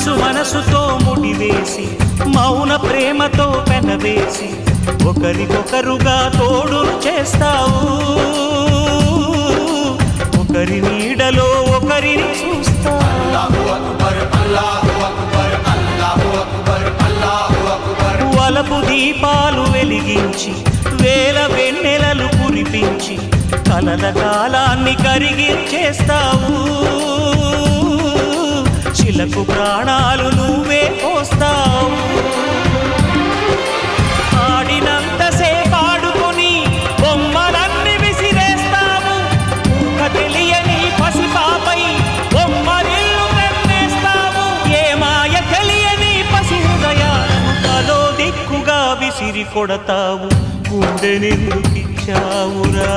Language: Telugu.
మనసుతో ముడివేసి మౌన ప్రేమతో పెనవేసి ఒకరికొకరుగా తోడును చేస్తావు. ఒకరి నీడలో ఒకరిని చూస్తావు. వలపు దీపాలు వెలిగించి వేల వెన్నెలలు కురిపించి కలల కాలాన్ని కరిగించేస్తావు. శిలకు ప్రాణాలు నువ్వే పోస్తావు. ఆడినంతసేపు ఆడుకొని బొమ్మలన్నీ విసిరేస్తావు. ఊహ తెలియని పసిపాపై బొమ్మరిల్లు కన్నేస్తావు. ఏ మాయ తెలియని పసి హృదయాలను తలో దిక్కుగా విసిరి కొడతావు. గుండెనెందుకిచ్చావురా?